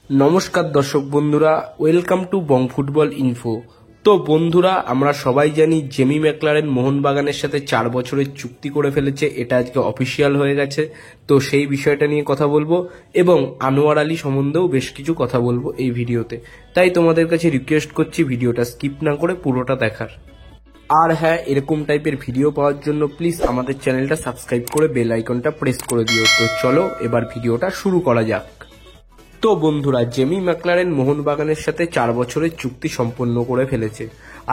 নমস্কার দর্শক বন্ধুরা, welcome to Bong football info. তো বন্ধুরা, আমরা সবাই জানি জেমি ম্যাকলারেন মোহনবাগানের সাথে 4 বছরের চুক্তি করে ফেলেছে। এটা আজকে অফিসিয়াল হয়ে গেছে। তো সেই বিষয়টা নিয়ে কথা বলবো এবং আনোয়ার আলী সম্বন্ধেও বেশ কিছু কথা বলবো এই ভিডিওতে। তাই তোমাদের কাছে রিকোয়েস্ট করছি ভিডিওটা স্কিপ না করে পুরোটা দেখার। আর হ্যাঁ, এরকম টাইপের ভিডিও পাওয়ার জন্য প্লিজ আমাদের চ্যানেলটা সাবস্ক্রাইব করে বেল আইকনটা প্রেস করে দিও। তো চলো এবার ভিডিওটা শুরু করা যাক। তো বন্ধুরা, জেমি ম্যাকলারেন মোহনবাগানের সাথে 4 বছরের চুক্তি সম্পন্ন করে ফেলেছে।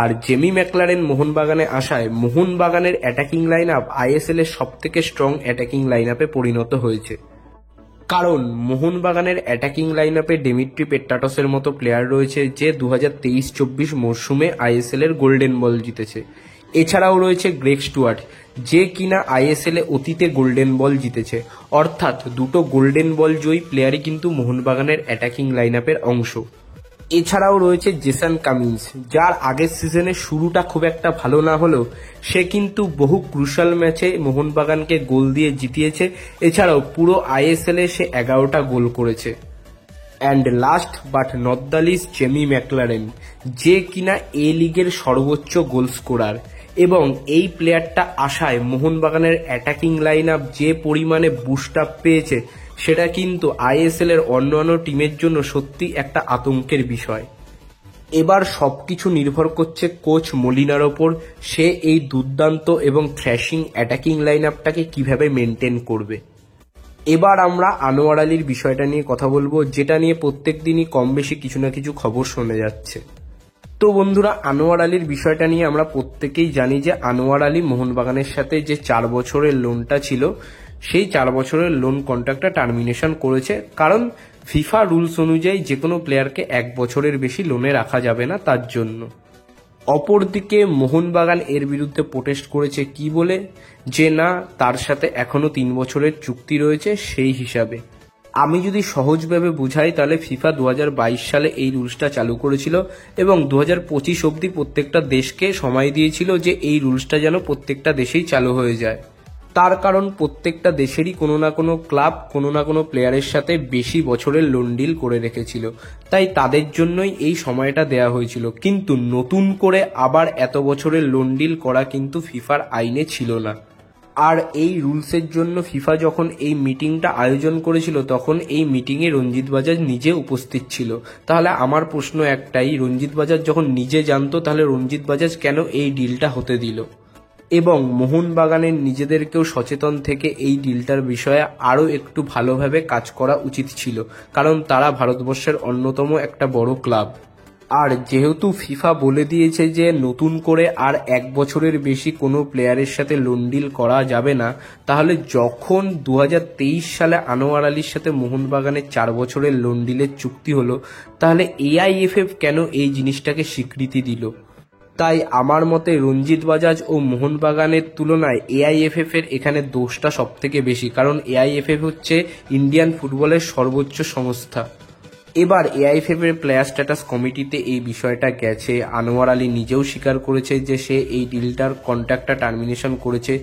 আর জেমি ম্যাকলারেন মোহনবাগানে আসায় মোহনবাগানের অ্যাটাকিং লাইন আপ আইএসএল এর সবথেকে স্ট্রং অ্যাটাকিং লাইন আপে পরিণত হয়েছে। কারণ মোহনবাগানের অ্যাটাকিং লাইন আপে ডেমিট্রি পেট্টাটসের মতো প্লেয়ার রয়েছে যে 2023-24 মরশুমে আইএসএল এর গোল্ডেন বল জিতেছে। এছাড়াও রয়েছে গ্রেগ স্টুয়ার্ট, যে কিনা আইএসএল এ অতীতে গোল্ডেন বল জিতেছে। অর্থাৎ দুটো গোল্ডেন বল জয়ী প্লেয়ারই কিন্তু মোহনবাগানের অ্যাটাকিং লাইন আপের অংশ। এছাড়াও রয়েছে জেসন কামিন্স, যার আগের সিজনের শুরুটা খুব একটা ভালো না হলেও সে কিন্তু বহু ক্রুশাল ম্যাচে মোহনবাগানকে গোল দিয়ে জিতিয়েছে। এছাড়াও পুরো আইএসএল এ সে 11টা গোল করেছে। And last but not the least, Jamie McLaren, যে কিনা এ লিগের সর্বোচ্চ গোল স্কোরার। এবং এই প্লেয়ারটা আসায় মোহনবাগানের অ্যাটাকিং লাইন আপ যে পরিমাণে বুস্ট আপ পেয়েছে সেটা কিন্তু আইএসএল এর অন্যান্য টিমের জন্য সত্যি একটা আতঙ্কের বিষয়। এবার সবকিছু নির্ভর করছে কোচ মলিনার ওপর। সে এই দুর্দান্ত এবং থ্র্যাশিং অ্যাটাকিং লাইন আপটাকে কিভাবে মেনটেন করবে। এবার আমরা আনোয়ার আলীর বিষয়টা নিয়ে কথা বলবো, যেটা নিয়ে প্রত্যেক দিনই কম বেশি কিছু না কিছু খবর শোনা যাচ্ছে। তো বন্ধুরা, আনোয়ার আলীর বিষয়টা নিয়ে আমরা প্রত্যেকেই জানি যে আনোয়ার আলী মোহনবাগানের সাথে যে 4 বছরের লোনটা ছিল সেই 4 বছরের লোন কন্ট্রাক্টটা টার্মিনেশন করেছে। কারণ ফিফা রুলস অনুযায়ী যে কোনো প্লেয়ারকে 1 বছরের বেশি লোনে রাখা যাবে না, তার জন্য। অপরদিকে মোহনবাগান এর বিরুদ্ধে প্রোটেস্ট করেছে কি বলে, যে না, তার সাথে এখনো 3 বছরের চুক্তি রয়েছে। সেই হিসাবে আমি যদি সহজভাবে বুঝাই তাহলে ফিফা 2022 সালে এই রুলসটা চালু করেছিল এবং 2025 অবধি প্রত্যেকটা দেশকে সময় দিয়েছিল যে এই রুলসটা যেন প্রত্যেকটা দেশেই চালু হয়ে যায়। তার কারণ প্রত্যেকটা দেশেরই কোনো না কোনো ক্লাব কোনো না কোনো প্লেয়ারের সাথে বেশি বছরের লোন ডিল করে রেখেছিল, তাই তাদের জন্যই এই সময়টা দেয়া হয়েছিল। কিন্তু নতুন করে আবার এত বছরের লোন ডিল করা কিন্তু ফিফার আইনে ছিল না। আর এই রুলসের জন্য ফিফা যখন এই মিটিংটা আয়োজন করেছিল তখন এই মিটিংয়ে রঞ্জিত বাজাজ নিজে উপস্থিত ছিল। তাহলে আমার প্রশ্ন একটাই, রঞ্জিত বাজাজ যখন নিজে জানতো তাহলে রঞ্জিত বাজাজ কেন এই ডিলটা হতে দিল? এবং মোহনবাগানের নিজেদেরকেও সচেতন থেকে এই ডিলটার বিষয়ে আরও একটু ভালোভাবে কাজ করা উচিত ছিল, কারণ তারা ভারতবর্ষের অন্যতম একটা বড় ক্লাব। আর যেহেতু ফিফা বলে দিয়েছে যে নতুন করে আর 1 বছরের বেশি কোনো প্লেয়ারের সাথে লোন ডিল করা যাবে না, তাহলে যখন 2023 সালে আনোয়ার আলীর সাথে মোহনবাগানের 4 বছরের লোন ডিলের চুক্তি হলো, তাহলে এআইএফএফ কেন এই জিনিসটাকে স্বীকৃতি দিল? তাই আমার মতে রঞ্জিত বাজাজ ও মোহনবাগানের তুলনায় এআইএফএফ এর এখানে দোষটা সব থেকে বেশি, কারণ এআইএফএফ হচ্ছে ইন্ডিয়ান ফুটবলের সর্বোচ্চ সংস্থা। এবার এআইএফএফ এর প্লেয়ার স্ট্যাটাস কমিটিতে এই বিষয়টা গেছে। আনোয়ার আলী নিজেও স্বীকার করেছে যে সে এই ডিলটার কন্ট্রাক্টটা টার্মিনেশন করেছে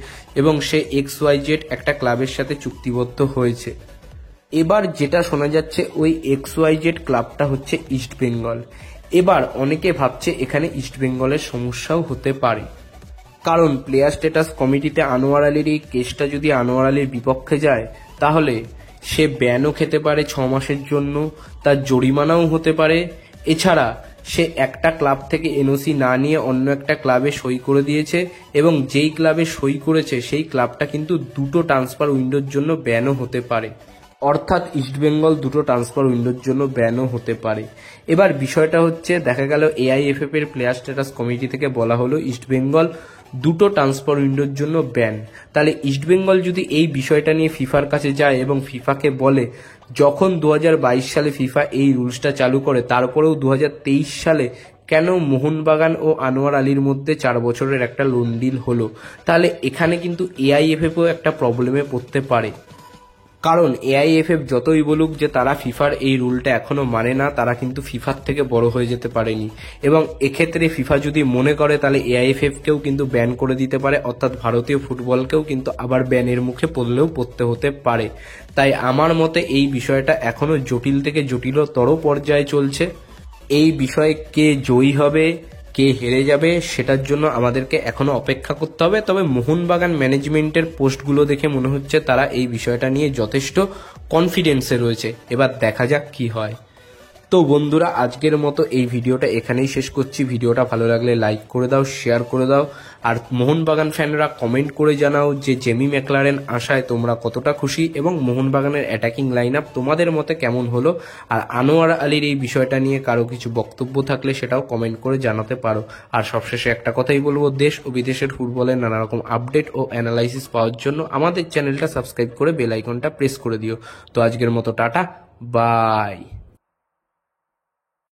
এবং সে XYZ একটা ক্লাবের সাথে চুক্তিবদ্ধ হয়েছে। এবার যেটা শোনা যাচ্ছে ওই XYZ ক্লাবটা হচ্ছে ইস্ট বেঙ্গল। এবার অনেকে ভাবছে এখানে ইস্ট বেঙ্গলের সমস্যাও হতে পারে, কারণ প্লেয়ার স্ট্যাটাস কমিটিতে আনোয়ার আলীর এই কেসটা যদি আনোয়ার আলীর বিপক্ষে যায় তাহলে সে ব্যানও খেতে পারে 6 মাসের জন্য, তার জরিমানাও হতে পারে। এছাড়া সে একটা ক্লাব থেকে এনওসি না নিয়ে অন্য একটা ক্লাবে সই করে দিয়েছে এবং যেই ক্লাবে সই করেছে সেই ক্লাবটা কিন্তু 2টো ট্রান্সফার উইন্ডোর জন্য ব্যানও হতে পারে। অর্থাৎ ইস্টবেঙ্গল 2টো ট্রান্সফার উইন্ডোর জন্য ব্যানও হতে পারে। এবার বিষয়টা হচ্ছে, দেখা গেল এআইএফএফ এর প্লেয়ার স্ট্যাটাস কমিটি থেকে বলা হলো ইস্টবেঙ্গল 2টো ট্রান্সফার উইন্ডোর জন্য ব্যান। তাহলে ইস্টবেঙ্গল যদি এই বিষয়টা নিয়ে ফিফার কাছে যায় এবং ফিফাকে বলে, যখন 2022 সালে ফিফা এই রুলসটা চালু করে তারপরেও 2023 সালে কেন মোহনবাগান ও আনোয়ার আলীর মধ্যে 4 বছরের একটা লোন ডিল হলো, তাহলে এখানে কিন্তু এআইএফএফও একটা প্রবলেমে পড়তে পারে। কারণ এআইএফএফ যতই বলুক যে তারা ফিফার এই রুলটা এখনো মানে না, তারা কিন্তু ফিফার থেকে বড় হয়ে যেতে পারেনি, এবং এক্ষেত্রে ফিফা যদি মনে করে তাহলে এআইএফএফ কেও কিন্তু ব্যান করে দিতে পারে, অর্থাৎ ভারতীয় ফুটবলকেও কিন্তু আবার ব্যানের মুখে পড়তে হতে পারে। তাই আমার মতে এই বিষয়টা এখনো জটিল থেকে জটিলতর পর্যায়ে চলছে। এই বিষয়ে কে জয়ী হবে কে হেরে যাবে সেটার জন্য আমাদেরকে এখনো অপেক্ষা করতে হবে। তবে মোহনবাগান ম্যানেজমেন্টের পোস্টগুলো দেখে মনে হচ্ছে তারা এই বিষয়টা নিয়ে যথেষ্ট কনফিডেন্সে রয়েছে। এবার দেখা যাক কি হয়। তো বন্ধুরা, আজকের মতো এই ভিডিওটা এখানেই শেষ করছি। ভিডিওটা ভালো লাগলে লাইক করে দাও, শেয়ার করে দাও, আর মোহনবাগান ফ্যানরা কমেন্ট করে জানাও যে জেমি ম্যাকলারেন আসায় তোমরা কতটা খুশি এবং মোহনবাগানের অ্যাটাকিং লাইন আপ তোমাদের মতে কেমন হলো। আর আনোয়ার আলীর এই বিষয়টা নিয়ে কারো কিছু বক্তব্য থাকলে সেটাও কমেন্ট করে জানাতে পারো। আর সবশেষে একটা কথাই বলবো, দেশ ও বিদেশের ফুটবলের নানা রকম আপডেট ও অ্যানালাইসিস পাওয়ার জন্য আমাদের চ্যানেলটা সাবস্ক্রাইব করে বেল আইকনটা প্রেস করে দিও। তো আজকের মতো টাটা, বাই।